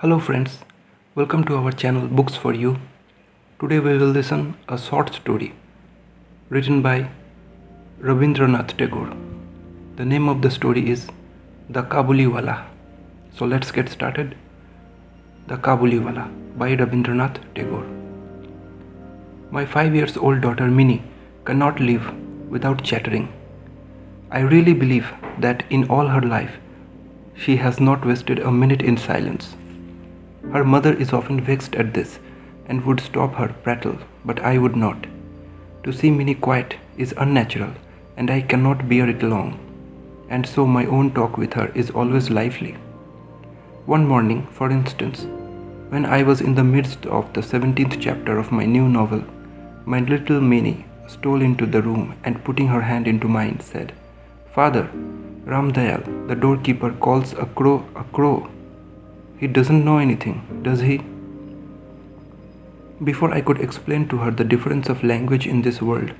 Hello friends, welcome to our channel Books4u. Today we will listen a short story written by Rabindranath Tagore. The name of the story is The Kabuliwala. So let's get started. The Kabuliwala by Rabindranath Tagore. My 5 years old daughter Minnie cannot live without chattering. I really believe that in all her life she has not wasted a minute in silence. Her mother is often vexed at this and would stop her prattle, but I would not. To see Minnie quiet is unnatural and I cannot bear it long, and so my own talk with her is always lively. One morning, for instance, when I was in the midst of the 17th chapter of my new novel, my little Minnie stole into the room and putting her hand into mine said, "Father, Ramdayal, the doorkeeper, calls a crow a crow. He doesn't know anything, does he?" Before I could explain to her the difference of language in this world,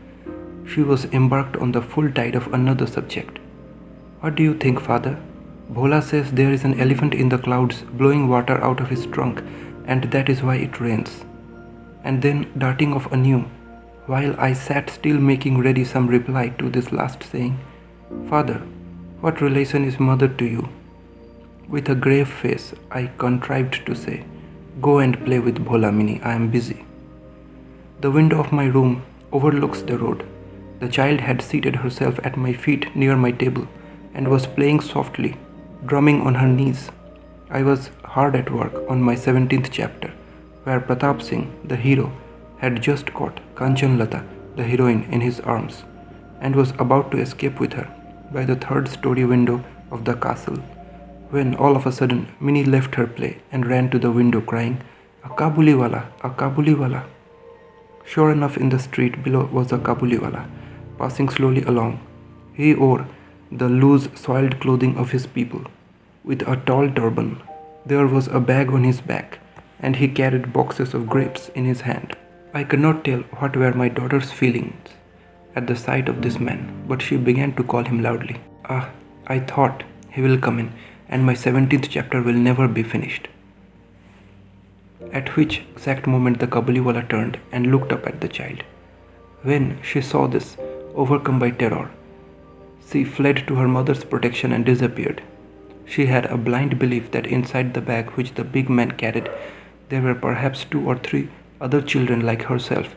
she was embarked on the full tide of another subject. "What do you think, father? Bhola says there is an elephant in the clouds blowing water out of his trunk, and that is why it rains." And then darting off anew, while I sat still making ready some reply to this last saying, "Father, what relation is mother to you?" With a grave face, I contrived to say, "Go and play with Bhola, Minnie, I am busy." The window of my room overlooks the road. The child had seated herself at my feet near my table and was playing softly, drumming on her knees. I was hard at work on my 17th chapter, where Pratap Singh, the hero, had just caught Kanchanlata, the heroine, in his arms and was about to escape with her by the third story window of the castle, when all of a sudden Minnie left her play and ran to the window crying, "A Kabuliwala, a Kabuliwala." Sure enough, in the street below was a Kabuliwala, passing slowly along. He wore the loose, soiled clothing of his people, with a tall turban. There was a bag on his back, and he carried boxes of grapes in his hand. I could not tell what were my daughter's feelings at the sight of this man, but she began to call him loudly. "Ah, I thought he will come in, and my 17th chapter will never be finished." At which exact moment the Kabuliwala turned and looked up at the child. When she saw this, overcome by terror, she fled to her mother's protection and disappeared. She had a blind belief that inside the bag which the big man carried there were perhaps 2 or 3 other children like herself.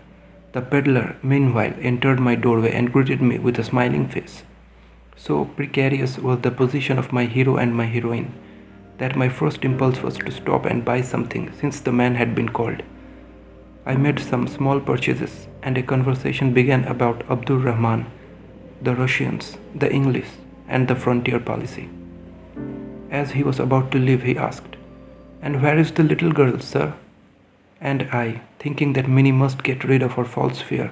The peddler meanwhile entered my doorway and greeted me with a smiling face. So precarious was the position of my hero and my heroine that my first impulse was to stop and buy something since the man had been called. I made some small purchases and a conversation began about Abdul Rahman, the Russians, the English, and the frontier policy. As he was about to leave, he asked, "And where is the little girl, sir?" And I, thinking that Minnie must get rid of her false fear,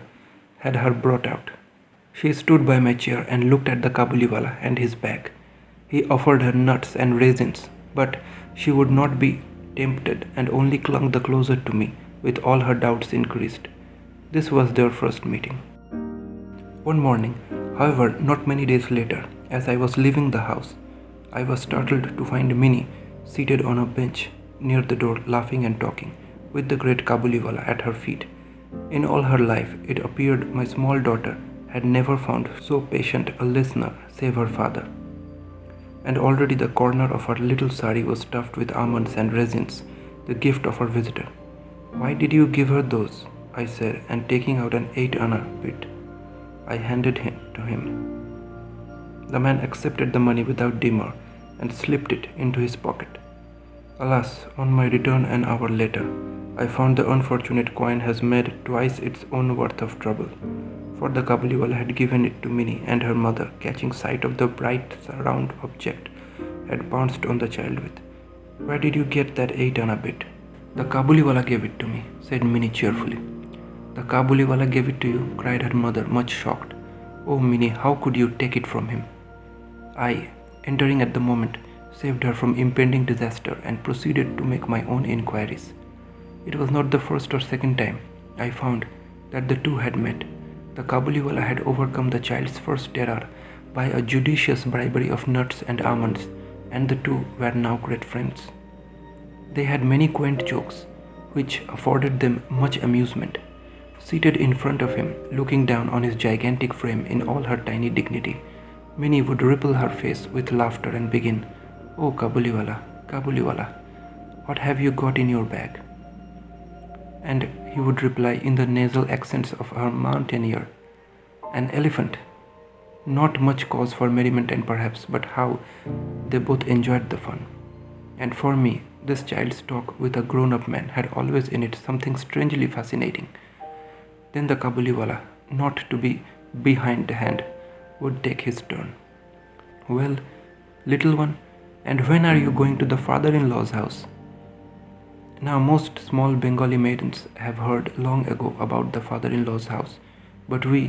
had her brought out. She stood by my chair and looked at the Kabuliwala and his bag. He offered her nuts and raisins, but she would not be tempted and only clung the closer to me, with all her doubts increased. This was their first meeting. One morning, however, not many days later, as I was leaving the house, I was startled to find Minnie seated on a bench near the door, laughing and talking, with the great Kabuliwala at her feet. In all her life, it appeared my small daughter had never found so patient a listener save her father. And already the corner of her little sari was stuffed with almonds and raisins, the gift of her visitor. "Why did you give her those?" I said, and taking out an 8 anna bit, I handed it to him. The man accepted the money without demur and slipped it into his pocket. Alas, on my return an hour later, I found the unfortunate coin has made twice its own worth of trouble. For the Kabuliwala had given it to Minnie, and her mother, catching sight of the bright round object, had pounced on the child with, "Where did you get that 8 anna bit?" "The Kabuliwala gave it to me," said Minnie cheerfully. "The Kabuliwala gave it to you?" cried her mother, much shocked. "Oh, Minnie, how could you take it from him?" I, entering at the moment, saved her from impending disaster and proceeded to make my own inquiries. It was not the first or second time I found that the two had met. The Kabuliwala had overcome the child's first terror by a judicious bribery of nuts and almonds, and the two were now great friends. They had many quaint jokes, which afforded them much amusement. Seated in front of him, looking down on his gigantic frame in all her tiny dignity, Minnie would ripple her face with laughter and begin, "Oh, Kabuliwala, Kabuliwala, what have you got in your bag?" And he would reply in the nasal accents of a mountaineer, "An elephant." Not much cause for merriment, and perhaps, but how they both enjoyed the fun. And for me, this child's talk with a grown-up man had always in it something strangely fascinating. Then the Kabuliwala, not to be behindhand, would take his turn. "Well, little one, and when are you going to the father-in-law's house?" Now most small Bengali maidens have heard long ago about the father-in-law's house, but we,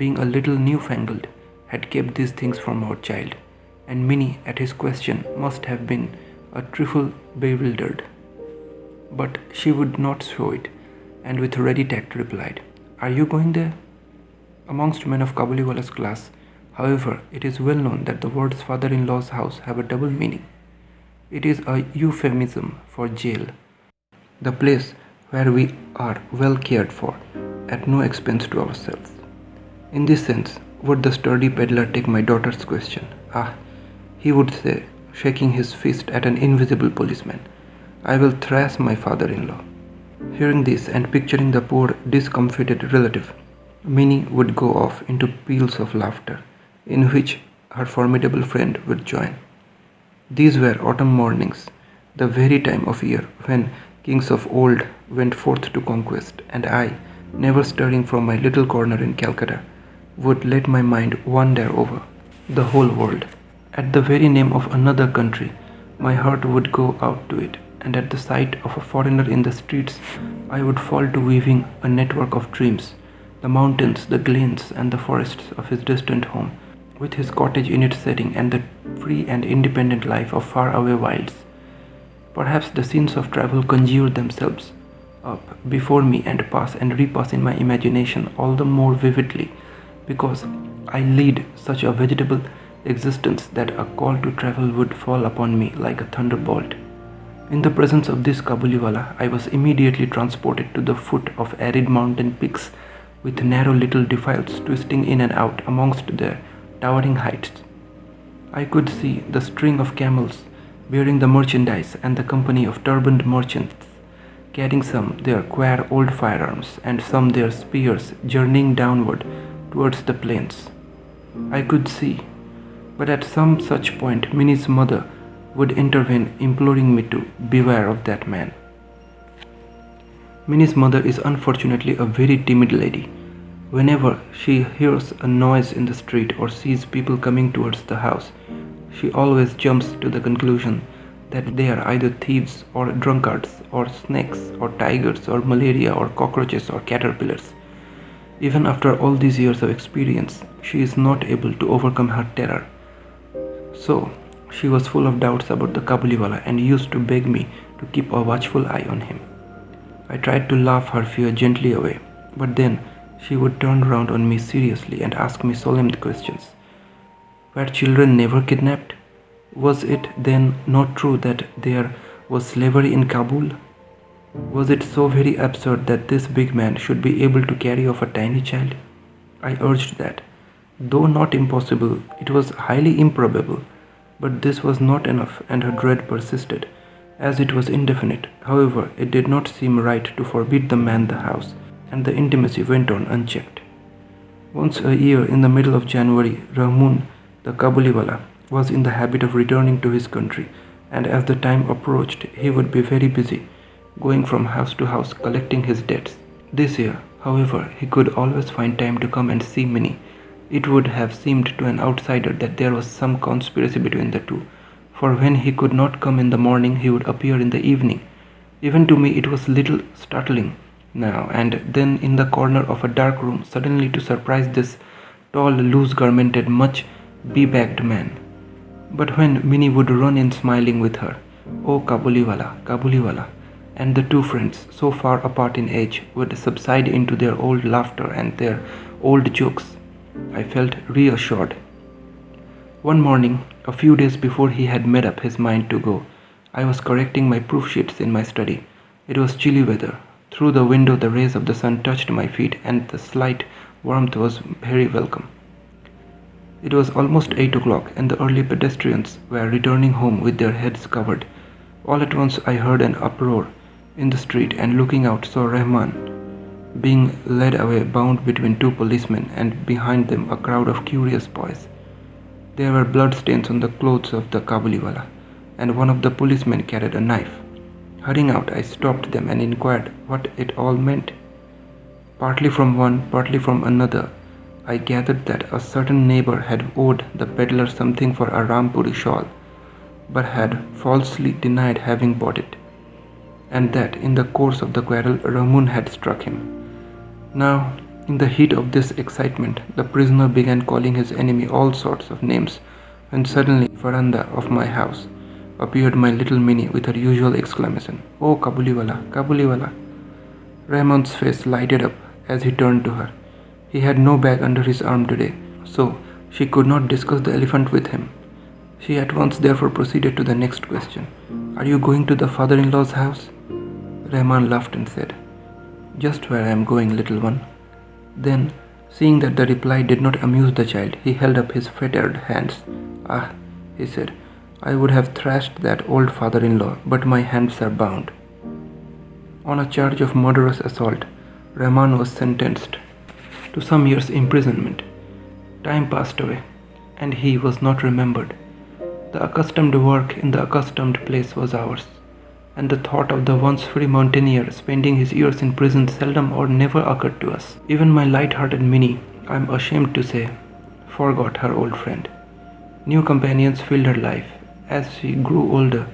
being a little newfangled, had kept these things from our child, and Minnie at his question must have been a trifle bewildered. But she would not show it, and with ready tact replied, "Are you going there?" Amongst men of Kabuliwala's class, however, it is well known that the words father-in-law's house have a double meaning. It is a euphemism for jail, the place where we are well cared for, at no expense to ourselves. In this sense, would the sturdy peddler take my daughter's question? "Ah," he would say, shaking his fist at an invisible policeman, "I will thrash my father-in-law." Hearing this and picturing the poor discomfited relative, Minnie would go off into peals of laughter, in which her formidable friend would join. These were autumn mornings, the very time of year when kings of old went forth to conquest, and I, never stirring from my little corner in Calcutta, would let my mind wander over the whole world. At the very name of another country, my heart would go out to it, and at the sight of a foreigner in the streets, I would fall to weaving a network of dreams, the mountains, the glens, and the forests of his distant home, with his cottage in its setting, and the free and independent life of far-away wilds. Perhaps the scenes of travel conjure themselves up before me and pass and repass in my imagination all the more vividly because I lead such a vegetable existence that a call to travel would fall upon me like a thunderbolt. In the presence of this Kabuliwala, I was immediately transported to the foot of arid mountain peaks with narrow little defiles twisting in and out amongst their towering heights. I could see the string of camels bearing the merchandise and the company of turbaned merchants, carrying some their queer old firearms and some their spears journeying downward towards the plains. I could see, but at some such point Minnie's mother would intervene, imploring me to beware of that man. Minnie's mother is unfortunately a very timid lady. Whenever she hears a noise in the street or sees people coming towards the house, she always jumps to the conclusion that they are either thieves or drunkards or snakes or tigers or malaria or cockroaches or caterpillars. Even after all these years of experience, she is not able to overcome her terror. So, she was full of doubts about the Kabuliwala and used to beg me to keep a watchful eye on him. I tried to laugh her fear gently away, but then she would turn round on me seriously and ask me solemn questions. Were children never kidnapped? Was it then not true that there was slavery in Kabul? Was it so very absurd that this big man should be able to carry off a tiny child? I urged that, though not impossible, it was highly improbable. But this was not enough, and her dread persisted. As it was indefinite, however, it did not seem right to forbid the man the house, and the intimacy went on unchecked. Once a year, in the middle of January, Rahmun, the Kabuliwala, was in the habit of returning to his country, and as the time approached, he would be very busy, going from house to house collecting his debts. This year, however, he could always find time to come and see Minnie. It would have seemed to an outsider that there was some conspiracy between the two, for when he could not come in the morning, he would appear in the evening. Even to me it was little startling now and then in the corner of a dark room suddenly to surprise this tall, loose-garmented, much bebagged man. But when Minnie would run in smiling with her, "Oh, Kabuliwala, Kabuliwala," and the two friends, so far apart in age, would subside into their old laughter and their old jokes, I felt reassured. One morning, a few days before he had made up his mind to go, I was correcting my proof sheets in my study. It was chilly weather. Through the window, the rays of the sun touched my feet, and the slight warmth was very welcome. It was almost 8 o'clock, and the early pedestrians were returning home with their heads covered. All at once, I heard an uproar in the street, and looking out, saw Rahman being led away, bound between two policemen, and behind them a crowd of curious boys. There were bloodstains on the clothes of the Kabuliwala, and one of the policemen carried a knife. Hurrying out, I stopped them and inquired what it all meant. Partly from one, partly from another, I gathered that a certain neighbor had owed the peddler something for a Rampuri shawl, but had falsely denied having bought it, and that in the course of the quarrel Ramun had struck him. Now, in the heat of this excitement, the prisoner began calling his enemy all sorts of names, when suddenly, in the veranda of my house, appeared my little Minnie with her usual exclamation, "Oh, Kabuliwala, Kabuliwala!" Rahman's face lighted up as he turned to her. He had no bag under his arm today, so she could not discuss the elephant with him. She at once therefore proceeded to the next question. "Are you going to the father-in-law's house?" Rahman laughed and said, "Just where I am going, little one." Then, seeing that the reply did not amuse the child, he held up his fettered hands. "Ah," he said, "I would have thrashed that old father-in-law, but my hands are bound." On a charge of murderous assault, Rahman was sentenced to some years' imprisonment. Time passed away, and he was not remembered. The accustomed work in the accustomed place was ours, and the thought of the once free mountaineer spending his years in prison seldom or never occurred to us. Even my light-hearted Minnie, I am ashamed to say, forgot her old friend. New companions filled her life. As she grew older,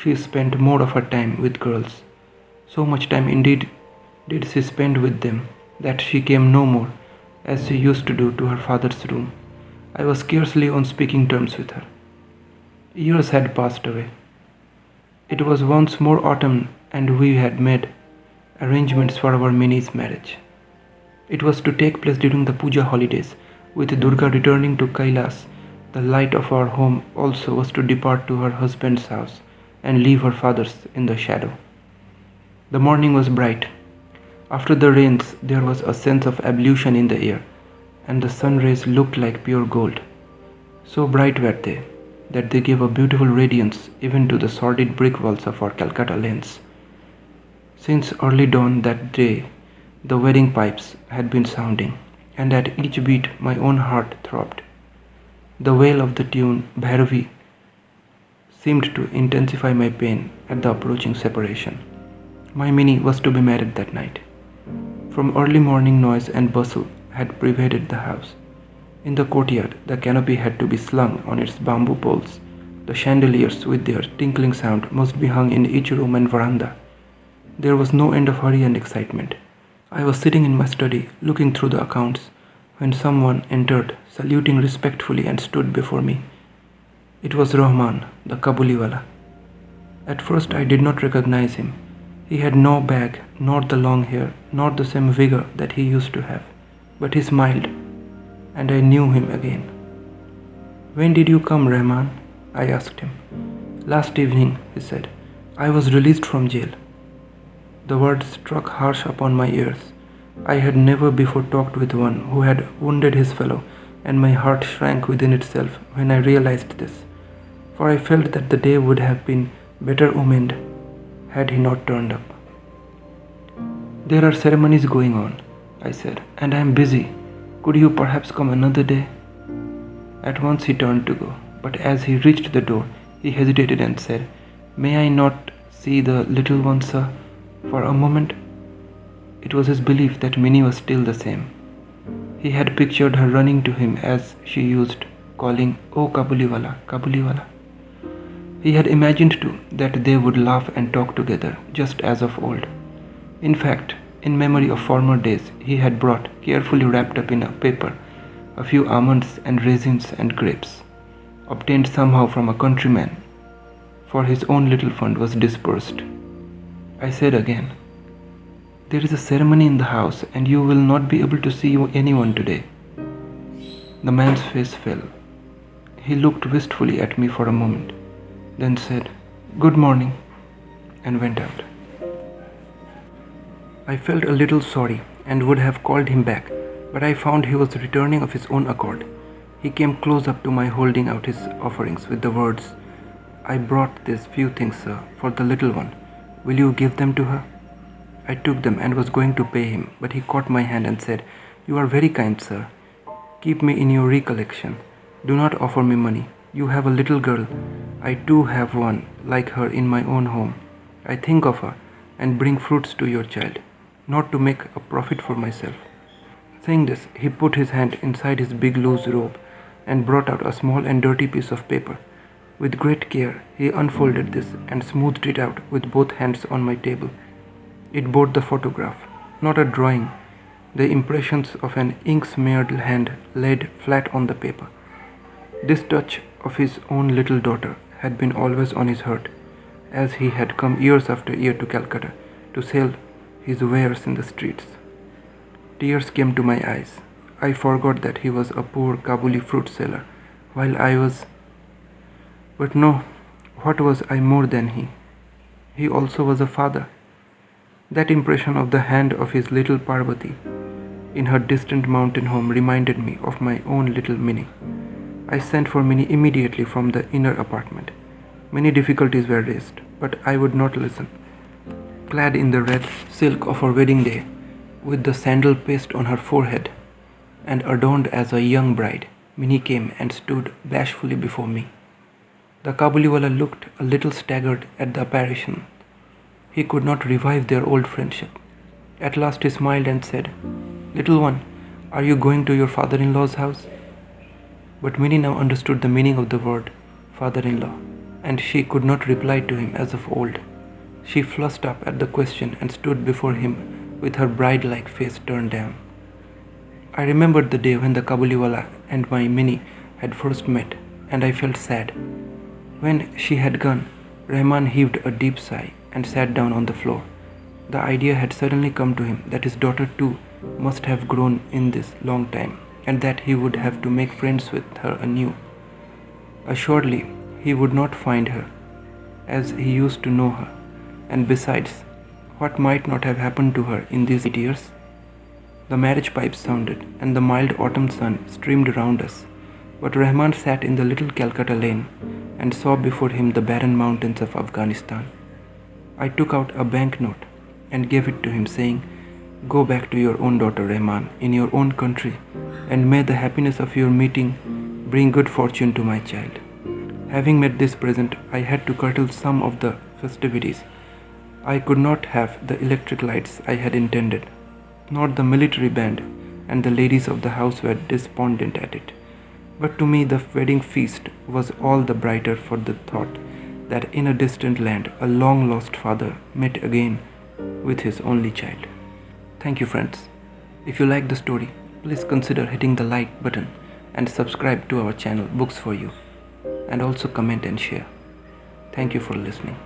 she spent more of her time with girls. So much time indeed did she spend with them that she came no more, as she used to do, to her father's room. I was scarcely on speaking terms with her. Years had passed away. It was once more autumn, and we had made arrangements for our Minnie's marriage. It was to take place during the Puja holidays. With Durga returning to Kailas, the light of our home also was to depart to her husband's house and leave her father's in the shadow. The morning was bright. After the rains, there was a sense of ablution in the air, and the sun rays looked like pure gold. So bright were they that they gave a beautiful radiance even to the sordid brick walls of our Calcutta lanes. Since early dawn that day, the wedding pipes had been sounding, and at each beat my own heart throbbed. The wail of the tune Bhairavi seemed to intensify my pain at the approaching separation. My Minnie was to be married that night. From early morning, noise and bustle had pervaded the house. In the courtyard, the canopy had to be slung on its bamboo poles. The chandeliers, with their tinkling sound, must be hung in each room and veranda. There was no end of hurry and excitement. I was sitting in my study, looking through the accounts, when someone entered, saluting respectfully, and stood before me. It was Rahman, the Kabuliwala. At first I did not recognize him. He had no bag, nor the long hair, nor the same vigor that he used to have. But he smiled, and I knew him again. "When did you come, Rahman?" I asked him. "Last evening," he said. "I was released from jail." The words struck harsh upon my ears. I had never before talked with one who had wounded his fellow, and my heart shrank within itself when I realized this, for I felt that the day would have been better omened had he not turned up. "There are ceremonies going on," I said, "and I am busy. Could you perhaps come another day?" At once he turned to go, but as he reached the door, he hesitated and said, "May I not see the little one, sir, for a moment?" It was his belief that Minnie was still the same. He had pictured her running to him as she used, calling, "Oh, Kabuliwala, Kabuliwala." He had imagined too that they would laugh and talk together, just as of old. In fact, in memory of former days, he had brought, carefully wrapped up in a paper, a few almonds and raisins and grapes, obtained somehow from a countryman, for his own little fund was dispersed. I said again, "There is a ceremony in the house, and you will not be able to see anyone today." The man's face fell. He looked wistfully at me for a moment, then said, "Good morning," and went out. I felt a little sorry and would have called him back, but I found he was returning of his own accord. He came close up to my, holding out his offerings with the words, "I brought these few things, sir, for the little one. Will you give them to her?" I took them and was going to pay him, but he caught my hand and said, "You are very kind, sir. Keep me in your recollection. Do not offer me money. You have a little girl. I too have one like her in my own home. I think of her and bring fruits to your child, not to make a profit for myself." Saying this, he put his hand inside his big loose robe and brought out a small and dirty piece of paper. With great care, he unfolded this and smoothed it out with both hands on my table. It bore the photograph, not a drawing, the impressions of an ink-smeared hand laid flat on the paper. This touch of his own little daughter had been always on his heart, as he had come years after year to Calcutta to sell his wares in the streets. Tears came to my eyes. I forgot that he was a poor Kabuli fruit seller, while I was... But no, what was I more than he? He also was a father. That impression of the hand of his little Parvati in her distant mountain home reminded me of my own little Minnie. I sent for Minnie immediately from the inner apartment. Many difficulties were raised, but I would not listen. Clad in the red silk of her wedding day, with the sandal paste on her forehead, and adorned as a young bride, Minnie came and stood bashfully before me. The Kabuliwala looked a little staggered at the apparition. He could not revive their old friendship. At last he smiled and said, "Little one, are you going to your father-in-law's house?" But Minnie now understood the meaning of the word father-in-law, and she could not reply to him as of old. She flushed up at the question and stood before him with her bride-like face turned down. I remembered the day when the Kabuliwala and my Minnie had first met, and I felt sad. When she had gone, Rahman heaved a deep sigh and sat down on the floor. The idea had suddenly come to him that his daughter too must have grown in this long time, and that he would have to make friends with her anew. Assuredly, he would not find her as he used to know her, and besides, what might not have happened to her in these 8 years? The marriage pipes sounded, and the mild autumn sun streamed round us, but Rahman sat in the little Calcutta lane and saw before him the barren mountains of Afghanistan. I took out a banknote and gave it to him, saying, "Go back to your own daughter, Rahman, in your own country, and may the happiness of your meeting bring good fortune to my child." Having made this present, I had to curtail some of the festivities. I could not have the electric lights I had intended, nor the military band, and the ladies of the house were despondent at it. But to me the wedding feast was all the brighter for the thought that in a distant land a long-lost father met again with his only child. Thank you, friends. If you like the story, please consider hitting the like button and subscribe to our channel Books4u, and also comment and share. Thank you for listening.